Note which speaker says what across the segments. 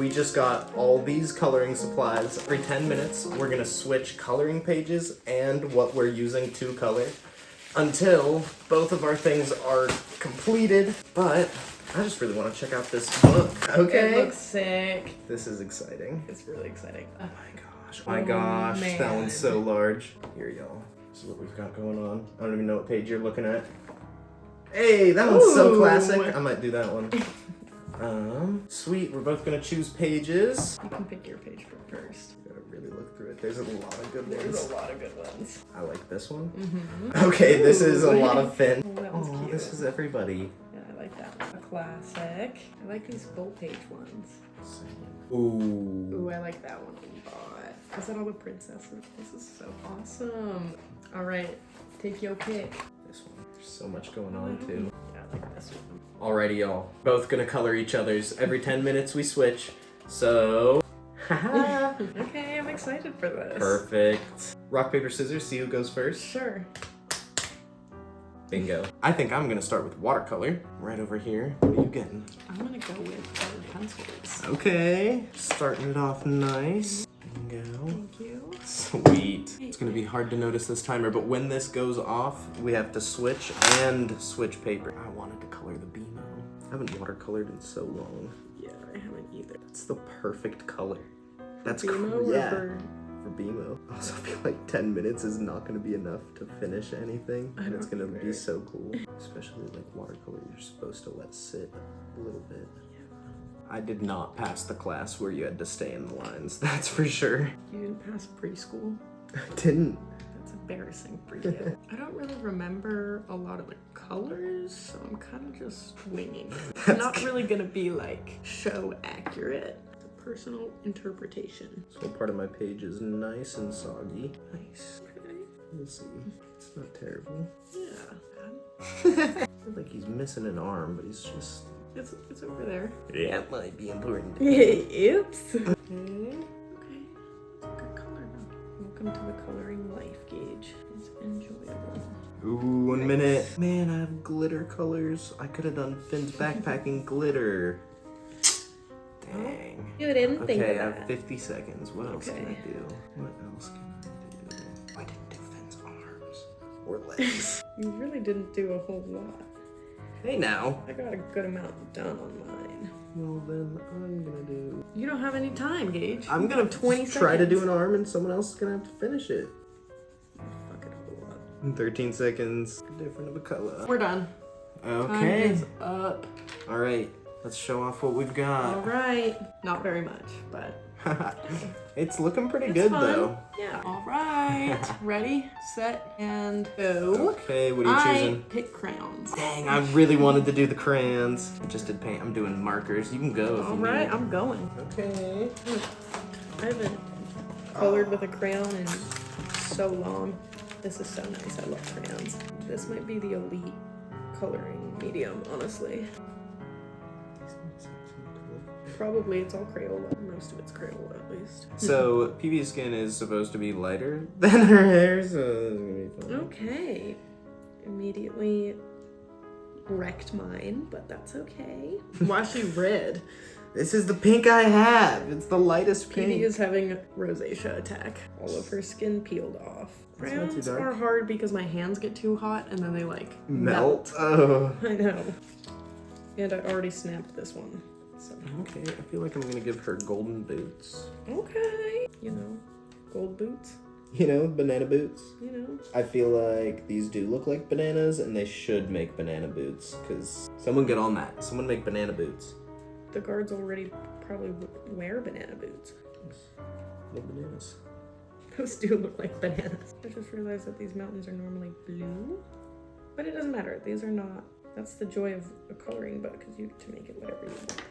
Speaker 1: We just got all these coloring supplies. Every 10 minutes, we're gonna switch coloring pages and what we're using to color until both of our things are completed. But I just really want to check out this book. Okay.
Speaker 2: It looks sick.
Speaker 1: This is exciting.
Speaker 2: It's really exciting.
Speaker 1: Oh my gosh. Oh my gosh.
Speaker 2: Man.
Speaker 1: That one's so large. Here, y'all. This is what we've got going on. I don't even know what page you're looking at. Hey, that one's so classic. I might do that one. Sweet. We're both gonna choose pages.
Speaker 2: You can pick your page first.
Speaker 1: Gotta really look through it. There's a lot of good ones.
Speaker 2: There's a lot of good ones.
Speaker 1: I like this one.
Speaker 2: Mm-hmm.
Speaker 1: Okay, this is a lot of Finn.
Speaker 2: Oh, that one's cute.
Speaker 1: This is everybody.
Speaker 2: Yeah, I like that one. A classic. I like these full page ones.
Speaker 1: Ooh.
Speaker 2: Ooh, I like that one a lot. Is that all the princesses? This is so awesome. All right, take your pick.
Speaker 1: This one. There's so much going on too.
Speaker 2: Yeah, I like this one.
Speaker 1: Alrighty, y'all. Both gonna color each other's. Every 10 minutes we switch. So, haha.
Speaker 2: Okay, I'm excited for this.
Speaker 1: Perfect. Rock, paper, scissors. See who goes first.
Speaker 2: Sure.
Speaker 1: Bingo. I think I'm gonna start with watercolor. Right over here. What are you getting?
Speaker 2: I'm gonna go with colored pencils.
Speaker 1: Okay. Starting it off nice. Bingo.
Speaker 2: Thank you.
Speaker 1: Sweet. It's gonna be hard to notice this timer, but when this goes off, we have to switch and switch paper. I wanted to color the BMO. I haven't watercolored in so long.
Speaker 2: Yeah, I haven't either.
Speaker 1: It's the perfect color. That's
Speaker 2: BMO
Speaker 1: cool. Yeah.
Speaker 2: or
Speaker 1: For BMO. I also feel like 10 minutes is not going to be enough to finish anything. And it's going to be so cool. Especially like watercolor, you're supposed to let sit a little bit. I did not pass the class where you had to stay in the lines, that's for sure.
Speaker 2: You didn't pass preschool?
Speaker 1: I didn't.
Speaker 2: That's embarrassing for you. I don't really remember a lot of the colors, so I'm kind of just winging it. It's not really gonna be like show accurate. It's a personal interpretation.
Speaker 1: This whole part of my page is nice and soggy.
Speaker 2: Nice. Okay.
Speaker 1: We'll see. It's not terrible.
Speaker 2: Yeah.
Speaker 1: I feel like he's missing an arm, but he's just...
Speaker 2: It's over there.
Speaker 1: Yeah, it might be important.
Speaker 2: Oops. Okay. Okay. It's a good color now. Welcome to the coloring life, Gage. It's enjoyable.
Speaker 1: Ooh, 1 minute. Man, I have glitter colors. I could have done Finn's backpacking glitter. Dang.
Speaker 2: You didn't think of
Speaker 1: Okay, I
Speaker 2: that.
Speaker 1: have 50 seconds. What else can
Speaker 2: Okay.
Speaker 1: I do? What else can I do? I didn't do Finn's arms or legs.
Speaker 2: You really didn't do a whole lot.
Speaker 1: Hey now.
Speaker 2: I got a good amount done on mine.
Speaker 1: Well then, I'm gonna do...
Speaker 2: You don't have any time, Gage.
Speaker 1: I'm gonna
Speaker 2: 20
Speaker 1: try to do
Speaker 2: seconds.
Speaker 1: an arm and someone else is gonna have to finish it.
Speaker 2: Fuck it a whole lot.
Speaker 1: In 13 seconds. Different of a color.
Speaker 2: We're done. Time
Speaker 1: Okay.
Speaker 2: is up.
Speaker 1: Alright, let's show off what we've got.
Speaker 2: All right. Not very much, but
Speaker 1: It's looking pretty
Speaker 2: it's
Speaker 1: good
Speaker 2: fun.
Speaker 1: though.
Speaker 2: Yeah. All right. Ready, set, and go.
Speaker 1: Okay, what are you choosing?
Speaker 2: I pick crayons.
Speaker 1: Dang, I really wanted to do the crayons. I just did paint. I'm doing markers. You can go if
Speaker 2: All
Speaker 1: you
Speaker 2: right,
Speaker 1: need.
Speaker 2: I'm going.
Speaker 1: Okay.
Speaker 2: I haven't colored with a crayon in so long. This is so nice. I love crayons. This might be the elite coloring medium, honestly. Probably it's all Crayola. Most of it's Crayola, at least.
Speaker 1: So, PB's skin is supposed to be lighter than her hair, so it's gonna be fun.
Speaker 2: Okay. Immediately wrecked mine, but that's okay. Why is she red?
Speaker 1: This is the pink I have. It's the lightest pink.
Speaker 2: PB is having a rosacea attack. All of her skin peeled off.
Speaker 1: That's not too
Speaker 2: Crayons
Speaker 1: dark.
Speaker 2: are hard because my hands get too hot and then they like
Speaker 1: Melt. Oh.
Speaker 2: I know. And I already snapped this one. So.
Speaker 1: Okay, I feel like I'm gonna give her golden boots.
Speaker 2: Okay. You know, gold boots.
Speaker 1: You know, banana boots.
Speaker 2: You know.
Speaker 1: I feel like these do look like bananas, and they should make banana boots, because someone get on that. Someone make banana boots.
Speaker 2: The guards already probably wear banana boots.
Speaker 1: No bananas.
Speaker 2: Those do look like bananas. I just realized that these mountains are normally blue, but it doesn't matter. These are not. That's the joy of a coloring book, because you get to make it whatever you want.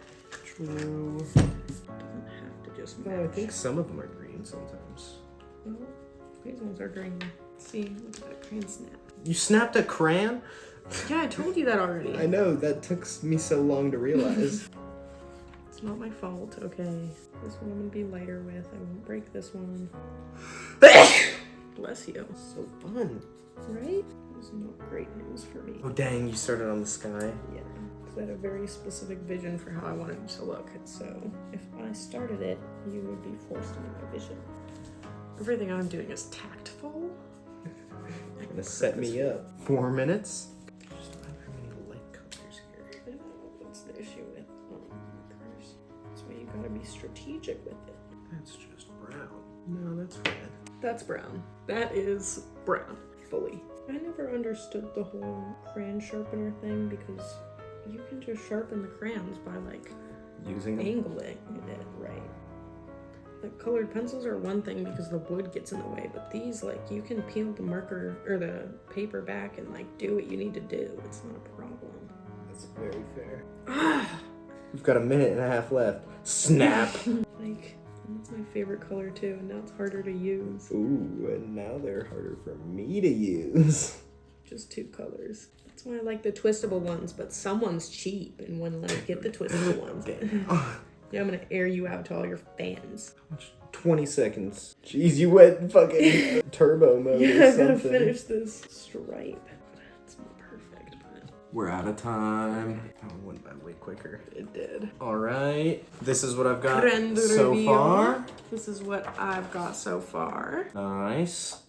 Speaker 1: True.
Speaker 2: It doesn't have to just match.
Speaker 1: Oh, I think some of them are green sometimes.
Speaker 2: Well, these ones are green. See, look at that crayon snap.
Speaker 1: You snapped a crayon?
Speaker 2: Yeah, I told you that already.
Speaker 1: I know, that took me so long to realize.
Speaker 2: It's not my fault, okay? This one I'm gonna be lighter with. I won't break this one. Bless you.
Speaker 1: So fun.
Speaker 2: Right? This is not great news for me.
Speaker 1: Oh dang, you started on the sky.
Speaker 2: Yeah. because I had a very specific vision for how I wanted it to look. So if I started it, you would be forced into my vision. Everything I'm doing is tactful.
Speaker 1: You're gonna set me up. 4 minutes. There's not very many light colors here.
Speaker 2: I know, that's the issue with markers. That's why you gotta be strategic with it.
Speaker 1: That's just brown. No, that's red.
Speaker 2: That's brown. That is brown, fully. I never understood the whole crayon sharpener thing because you can just sharpen the crayons by like
Speaker 1: Using them?
Speaker 2: angling it, right? Like colored pencils are one thing because the wood gets in the way, but these, like, you can peel the marker or the paper back and like do what you need to do. It's not a problem.
Speaker 1: That's very fair. We've got 1.5 minutes left. Snap!
Speaker 2: Like, that's my favorite color too, and now it's harder to use.
Speaker 1: Ooh, and now they're harder for me to use.
Speaker 2: Just 2 colors. That's why I like the twistable ones, but someone's cheap and wouldn't let me get the twistable ones. Yeah, I'm gonna air you out to all your fans.
Speaker 1: 20 seconds. Jeez, you went fucking turbo mode
Speaker 2: Yeah,
Speaker 1: or
Speaker 2: I
Speaker 1: something.
Speaker 2: gotta finish this stripe. It's not perfect, but
Speaker 1: We're out of time. That one went by way quicker.
Speaker 2: it did.
Speaker 1: Alright, this is what I've got
Speaker 2: Grand
Speaker 1: so
Speaker 2: reveal.
Speaker 1: far.
Speaker 2: This is what I've got so far.
Speaker 1: Nice.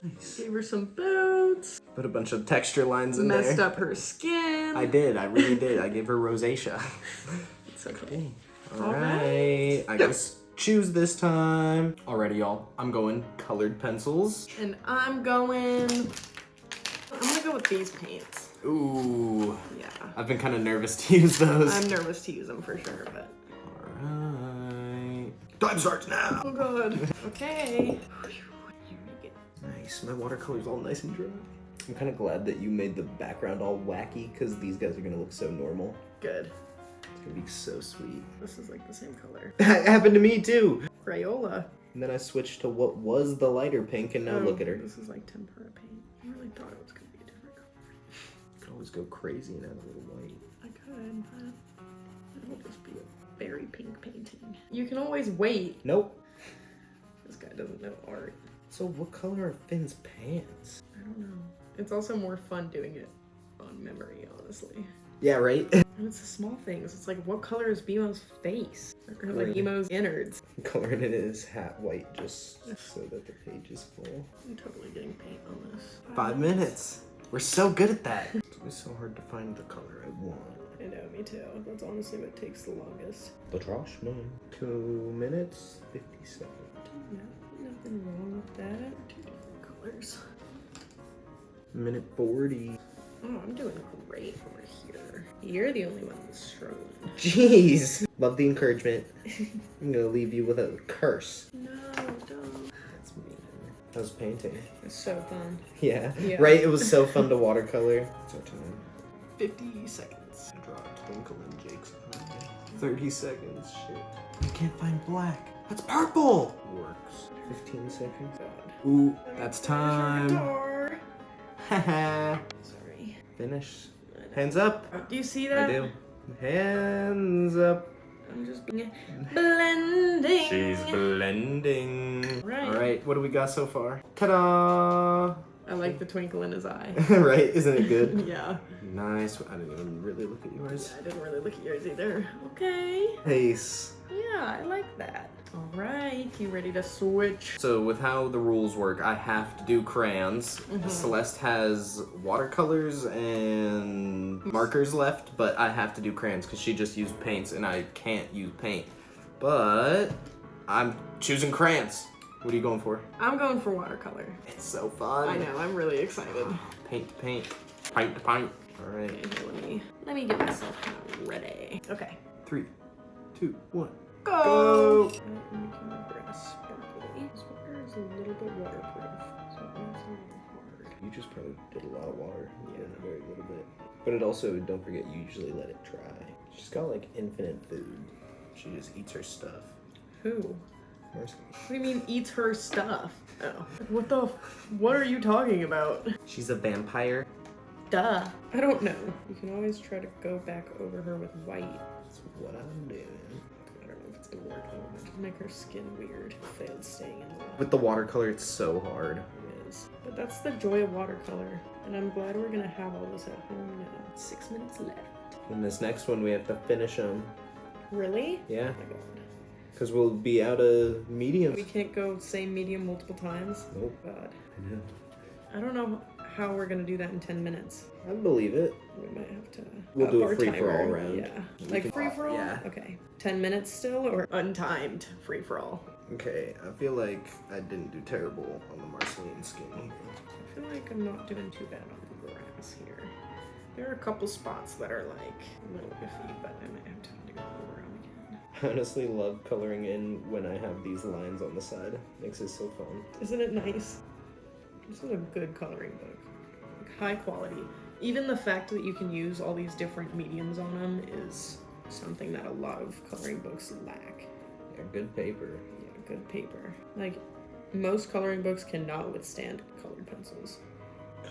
Speaker 1: Nice.
Speaker 2: Gave her some boots.
Speaker 1: Put a bunch of texture lines in
Speaker 2: Messed
Speaker 1: there.
Speaker 2: up her skin.
Speaker 1: I did, I really did. I gave her rosacea.
Speaker 2: It's okay.
Speaker 1: Alright, I guess choose this time. Alrighty, y'all. I'm going colored pencils.
Speaker 2: And I'm gonna go with these paints.
Speaker 1: Ooh.
Speaker 2: Yeah.
Speaker 1: I've been kind of nervous to use those.
Speaker 2: I'm nervous to use them for sure, but.
Speaker 1: Alright. Time starts now.
Speaker 2: Oh god. Okay. Here we go.
Speaker 1: Nice. My watercolor's all nice and dry. I'm kind of glad that you made the background all wacky because these guys are going to look so normal.
Speaker 2: Good.
Speaker 1: It's going to be so sweet.
Speaker 2: This is like the same color.
Speaker 1: That happened to me too.
Speaker 2: Crayola.
Speaker 1: And then I switched to what was the lighter pink and now look at her.
Speaker 2: This is like tempera paint. I really thought it was gonna be a different color.
Speaker 1: You could always go crazy and add a little white.
Speaker 2: I could, but it'll just be a very pink painting. You can always wait.
Speaker 1: Nope.
Speaker 2: This guy doesn't know art.
Speaker 1: So what color are Finn's pants?
Speaker 2: I don't know. It's also more fun doing it on memory, honestly.
Speaker 1: Yeah, right?
Speaker 2: And it's the small things. It's like, what color is Bemo's face? Or like Bemo's innards.
Speaker 1: Coloring it in his hat white just so that the page is full.
Speaker 2: I'm totally getting paint on this.
Speaker 1: 5 minutes. We're so good at that. It's always so hard to find the color I want.
Speaker 2: I know, me too. That's honestly what takes the longest.
Speaker 1: The trash man. 2 minutes, 50 seconds.
Speaker 2: No, nothing wrong with that. 2 different colors.
Speaker 1: Minute 40.
Speaker 2: Oh, I'm doing great over here. You're the only one that's struggling.
Speaker 1: Jeez. Love the encouragement. I'm gonna leave you with a curse.
Speaker 2: No, don't.
Speaker 1: That's mean. How's painting?
Speaker 2: It's so fun.
Speaker 1: Yeah.
Speaker 2: Yeah.
Speaker 1: Right? It was so fun to watercolor. It's our time.
Speaker 2: 50 seconds.
Speaker 1: I draw a twinkle in Jake's eye. 30 seconds. Shit. I can't find black. That's purple! Works. 15 seconds.
Speaker 2: God.
Speaker 1: Ooh, that's time.
Speaker 2: Guitar.
Speaker 1: Haha.
Speaker 2: Sorry.
Speaker 1: Finish. Hands up.
Speaker 2: Do you see that?
Speaker 1: I do. Hands up.
Speaker 2: I'm just being blending.
Speaker 1: She's blending.
Speaker 2: Right.
Speaker 1: Alright, what do we got so far? Ta-da!
Speaker 2: I like the twinkle in his eye.
Speaker 1: Right, isn't it good?
Speaker 2: Yeah.
Speaker 1: Nice. I didn't even really look at yours.
Speaker 2: I didn't really look at yours either. Okay.
Speaker 1: Ace.
Speaker 2: Yeah, I like that. All right, you ready to switch?
Speaker 1: So with how the rules work, I have to do crayons. Celeste has watercolors and markers left, but I have to do crayons because she just used paints and I can't use paint. But I'm choosing crayons. What are you going for?
Speaker 2: I'm going for watercolor.
Speaker 1: It's so fun.
Speaker 2: I know, I'm really excited.
Speaker 1: Paint to paint. Paint to paint. All right.
Speaker 2: Okay, here, let me get myself kind of ready. Okay.
Speaker 1: 3, 2, 1.
Speaker 2: Go! I'm making my grass sparkly. This water is a little bit waterproof, so it makes it a little hard.
Speaker 1: You just probably did a lot of water. Yeah, a very little bit. But it also, don't forget, you usually let it dry. She's got like infinite food. She just eats her stuff.
Speaker 2: Who?
Speaker 1: Marcy.
Speaker 2: What do you mean eats her stuff? Oh. What are you talking about?
Speaker 1: She's a vampire.
Speaker 2: Duh. I don't know. You can always try to go back over her with white.
Speaker 1: That's what I'm doing.
Speaker 2: I don't know if it's gonna work. I don't know. Just make her skin weird. Failed staying in the water.
Speaker 1: With the watercolor, it's so hard.
Speaker 2: It is. But that's the joy of watercolor. And I'm glad we're gonna have all this at home now. 6 minutes left.
Speaker 1: And this next one, we have to finish them.
Speaker 2: Really?
Speaker 1: Yeah,
Speaker 2: Oh my god.
Speaker 1: because we'll be out of medium.
Speaker 2: We can't go same medium multiple times?
Speaker 1: Nope.
Speaker 2: God.
Speaker 1: I know.
Speaker 2: I don't know how we're gonna do that in 10 minutes.
Speaker 1: I believe it.
Speaker 2: We might have to.
Speaker 1: We'll do a
Speaker 2: our
Speaker 1: free-for-all
Speaker 2: timer.
Speaker 1: round.
Speaker 2: Yeah.
Speaker 1: We
Speaker 2: Like
Speaker 1: can-
Speaker 2: free-for-all?
Speaker 1: yeah.
Speaker 2: Okay. 10 minutes still or untimed free-for-all?
Speaker 1: Okay, I feel like I didn't do terrible on the Marceline skin.
Speaker 2: I feel like I'm not doing too bad on the grass here. There are a couple spots that are like a little iffy, but I might have time to go over them again.
Speaker 1: I honestly love coloring in when I have these lines on the side. Makes it so fun.
Speaker 2: Isn't it nice? This is a good coloring book. Like, high quality. Even the fact that you can use all these different mediums on them is something that a lot of coloring books lack.
Speaker 1: Yeah, good paper.
Speaker 2: Yeah, good paper. Like, most coloring books cannot withstand colored pencils.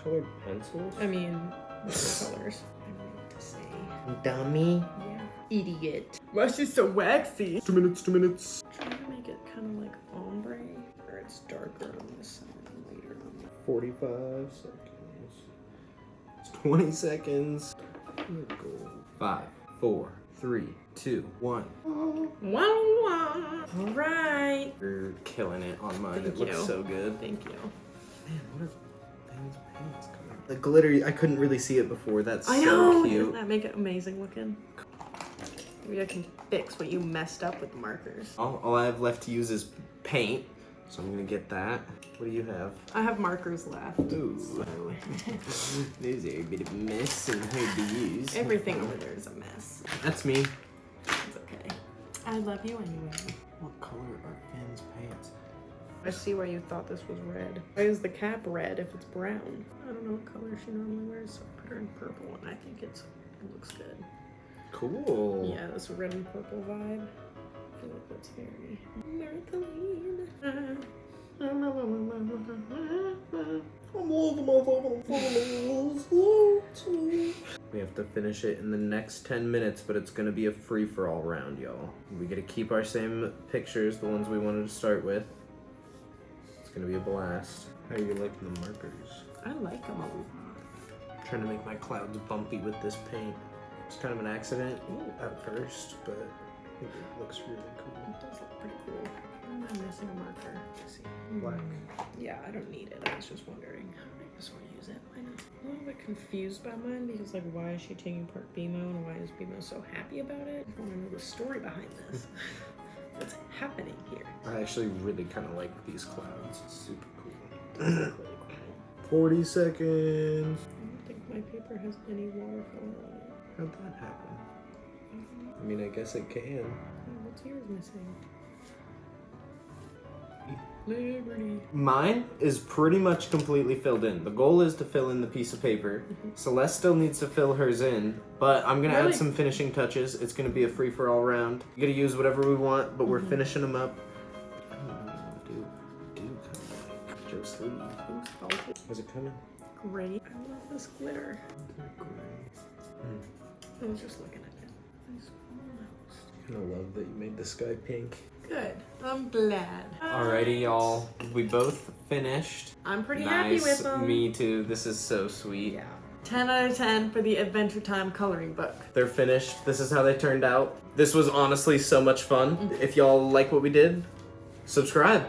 Speaker 1: Colored pencils?
Speaker 2: I mean, watercolors. I don't know what to say.
Speaker 1: Dummy.
Speaker 2: Yeah. Idiot. Why is she so waxy?
Speaker 1: 2 minutes, 2 minutes.
Speaker 2: Trying to make it kind of like ombre, where it's darker on this side and lighter on the
Speaker 1: 45 seconds. It's 20 seconds. 5, 4, 3, 2, 1.
Speaker 2: Wow. All right.
Speaker 1: You're killing it on mine.
Speaker 2: Thank
Speaker 1: It looks
Speaker 2: you.
Speaker 1: so good.
Speaker 2: Thank you.
Speaker 1: Man, what is Ben's pants color? The glitter, I couldn't really see it before. That's
Speaker 2: I
Speaker 1: so
Speaker 2: know.
Speaker 1: cute.
Speaker 2: Doesn't that make it amazing looking? Maybe I can fix what you messed up with the markers.
Speaker 1: All I have left to use is paint, so I'm gonna get that. What do you have?
Speaker 2: I have markers left.
Speaker 1: Ooh.
Speaker 2: So
Speaker 1: These are a bit of a mess and hard to use.
Speaker 2: everything over there is a mess.
Speaker 1: That's me.
Speaker 2: It's okay. I love you anyway.
Speaker 1: What color are Ben's pants?
Speaker 2: I see why you thought this was red. Why is the cap red if it's brown? I don't know what color she normally wears, so I put her in purple and I think it looks good.
Speaker 1: Cool.
Speaker 2: Yeah, this red and purple vibe. I feel like that's very Marceline.
Speaker 1: We have to finish it in the next 10 minutes, but it's gonna be a free-for-all round, y'all. We gotta keep our same pictures, the ones we wanted to start with. It's gonna be a blast. How are you liking the markers?
Speaker 2: I like them a lot.
Speaker 1: Trying to make my clouds bumpy with this paint. It's kind of an accident at first, but I think it looks really cool.
Speaker 2: It does look pretty cool. Why am I missing a marker? Let's see.
Speaker 1: Black.
Speaker 2: Yeah, I don't need it. I was just wondering. I just want to use it. Why not? I'm a little bit confused by mine because, like, why is she taking apart BMO and why is BMO so happy about it? I want to know the story behind this. What's happening here?
Speaker 1: I actually really kind of like these clouds. It's super cool.
Speaker 2: It does look really cool.
Speaker 1: 40 seconds.
Speaker 2: I don't think my paper has any watercolor on it.
Speaker 1: How'd that happen? I mean, I guess it can.
Speaker 2: Oh, what's yours missing? Liberty.
Speaker 1: Mine is pretty much completely filled in. The goal is to fill in the piece of paper. Celeste still needs to fill hers in, but I'm gonna
Speaker 2: Really?
Speaker 1: add some finishing touches. It's gonna be a free-for-all round. You gotta use whatever we want, but we're finishing them up. I don't know what I want to do. Kind of like Joe Sleeve.
Speaker 2: Who's salted?
Speaker 1: Is it coming?
Speaker 2: Great. I love this glitter. I was just looking at it. It's almost.
Speaker 1: I kind of love that you made the sky pink.
Speaker 2: Good. I'm glad.
Speaker 1: Alrighty, y'all. We both finished.
Speaker 2: I'm pretty happy with them.
Speaker 1: Me too. This is so sweet.
Speaker 2: Yeah. 10 out of 10 for the Adventure Time coloring book.
Speaker 1: They're finished. This is how they turned out. This was honestly so much fun. If y'all like what we did, subscribe.